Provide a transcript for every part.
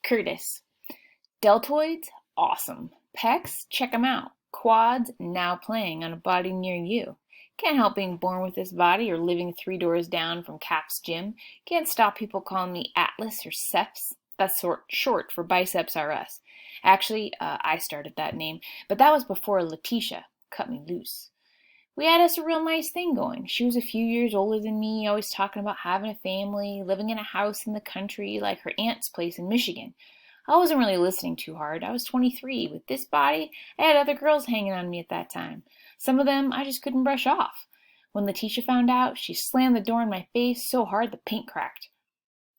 Curtis. Deltoids? Awesome. Pecs? Check 'em out. Quads? Now playing on a body near you. Can't help being born with this body or living 3 doors down from Cap's gym. Can't stop people calling me Atlas or Ceps. That's short for Biceps R Us. Actually, I started that name, but that was before Letitia cut me loose. We had us a real nice thing going. She was a few years older than me, always talking about having a family, living in a house in the country like her aunt's place in Michigan. I wasn't really listening too hard. I was 23. With this body, I had other girls hanging on me at that time. Some of them I just couldn't brush off. When Letitia found out, she slammed the door in my face so hard the paint cracked.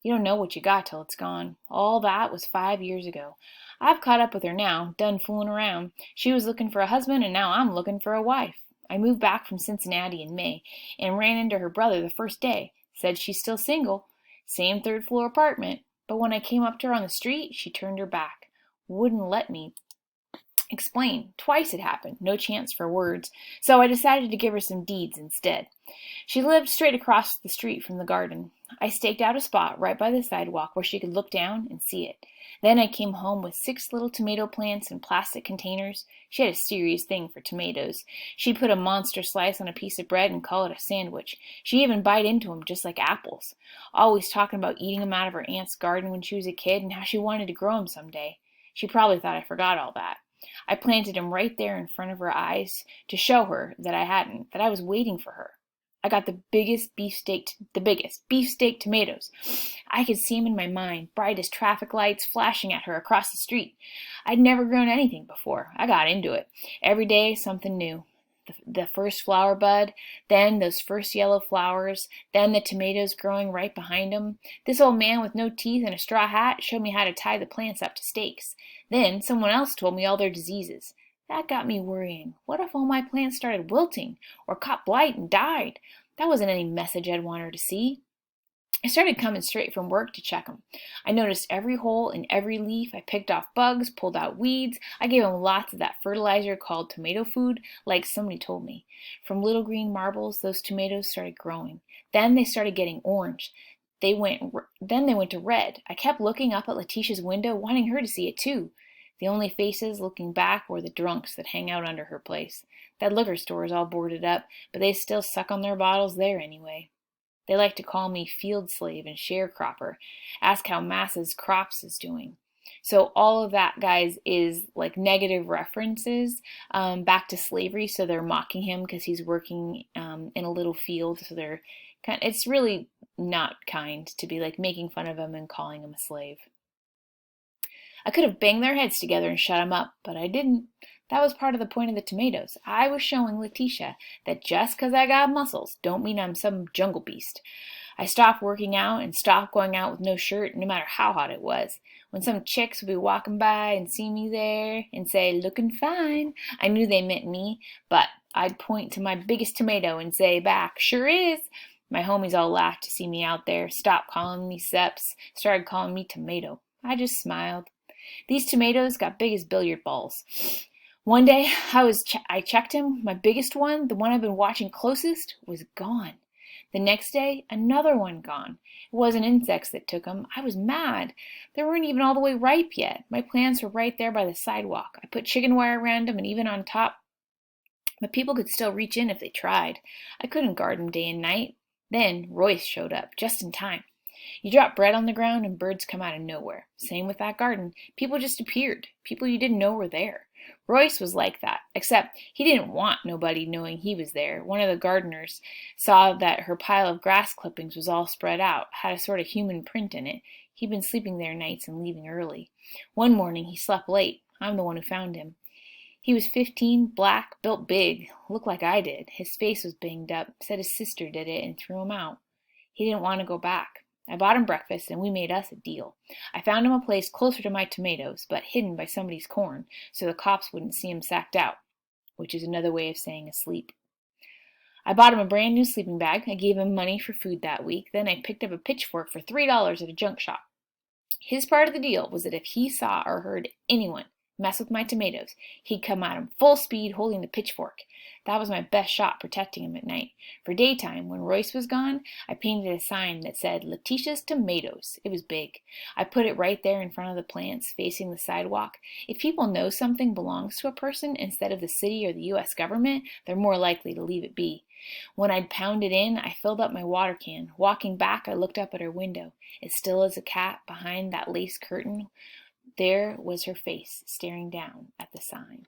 You don't know what you got till it's gone. All that was 5 years ago. I've caught up with her now, done fooling around. She was looking for a husband, and now I'm looking for a wife. I moved back from Cincinnati in May and ran into her brother the first day. Said she's still single. Same third-floor apartment. But when I came up to her on the street, she turned her back. Wouldn't let me explain. Twice it happened. No chance for words. So I decided to give her some deeds instead. She lived straight across the street from the garden. I staked out a spot right by the sidewalk where she could look down and see it. Then I came home with 6 little tomato plants in plastic containers. She had a serious thing for tomatoes. She'd put a monster slice on a piece of bread and call it a sandwich. She'd even bite into them just like apples. Always talking about eating them out of her aunt's garden when she was a kid and how she wanted to grow them someday. She probably thought I forgot all that. I planted them right there in front of her eyes to show her that I hadn't, that I was waiting for her. I got the biggest beefsteak tomatoes. I could see them in my mind, bright as traffic lights flashing at her across the street. I'd never grown anything before. I got into it. Every day, something new. The first flower bud, then those first yellow flowers, then the tomatoes growing right behind them. This old man with no teeth and a straw hat showed me how to tie the plants up to stakes. Then someone else told me all their diseases. That got me worrying. What if all my plants started wilting or caught blight and died? That wasn't any message I'd want her to see. I started coming straight from work to check them. I noticed every hole in every leaf. I picked off bugs, pulled out weeds. I gave them lots of that fertilizer called tomato food, like somebody told me. From little green marbles, those tomatoes started growing. Then they started getting orange. Then they went to red. I kept looking up at Letitia's window, wanting her to see it too. The only faces looking back were the drunks that hang out under her place. That liquor store is all boarded up, but they still suck on their bottles there anyway. They like to call me field slave and sharecropper, ask how Massa's crops is doing. So all of that, guys, is like negative references back to slavery. So they're mocking him because he's working in a little field. So it's really not kind to be like making fun of him and calling him a slave. I could have banged their heads together and shut them up, but I didn't. That was part of the point of the tomatoes. I was showing Letitia that just 'cause I got muscles don't mean I'm some jungle beast. I stopped working out and stopped going out with no shirt, no matter how hot it was. When some chicks would be walking by and see me there and say, "Looking fine," I knew they meant me, but I'd point to my biggest tomato and say back, "Sure is." My homies all laughed to see me out there, stopped calling me Seps, started calling me Tomato. I just smiled. These tomatoes got big as billiard balls. One day I checked him. My biggest one, the one I've been watching closest, was gone. The next day, another one gone. It wasn't insects that took them. I was mad. They weren't even all the way ripe yet. My plants were right there by the sidewalk. I put chicken wire around them and even on top, but people could still reach in if they tried. I couldn't guard them day and night. Then Royce showed up, just in time. You drop bread on the ground and birds come out of nowhere. Same with that garden. People just appeared. People you didn't know were there. Royce was like that, except he didn't want nobody knowing he was there. One of the gardeners saw that her pile of grass clippings was all spread out, had a sort of human print in it. He'd been sleeping there nights and leaving early. One morning he slept late. I'm the one who found him. He was 15, black, built big, looked like I did. His face was banged up, said his sister did it and threw him out. He didn't want to go back. I bought him breakfast, and we made us a deal. I found him a place closer to my tomatoes, but hidden by somebody's corn, so the cops wouldn't see him sacked out, which is another way of saying asleep. I bought him a brand new sleeping bag. I gave him money for food that week. Then I picked up a pitchfork for $3 at a junk shop. His part of the deal was that if he saw or heard anyone mess with my tomatoes, he'd come at 'em full speed holding the pitchfork. That was my best shot protecting him at night. For daytime, when Royce was gone, I painted a sign that said Letitia's Tomatoes. It was big. I put it right there in front of the plants, facing the sidewalk. If people know something belongs to a person instead of the city or the U.S. government, they're more likely to leave it be. When I'd pounded in, I filled up my water can. Walking back, I looked up at her window. As still as a cat behind that lace curtain, there was her face, staring down at the sign.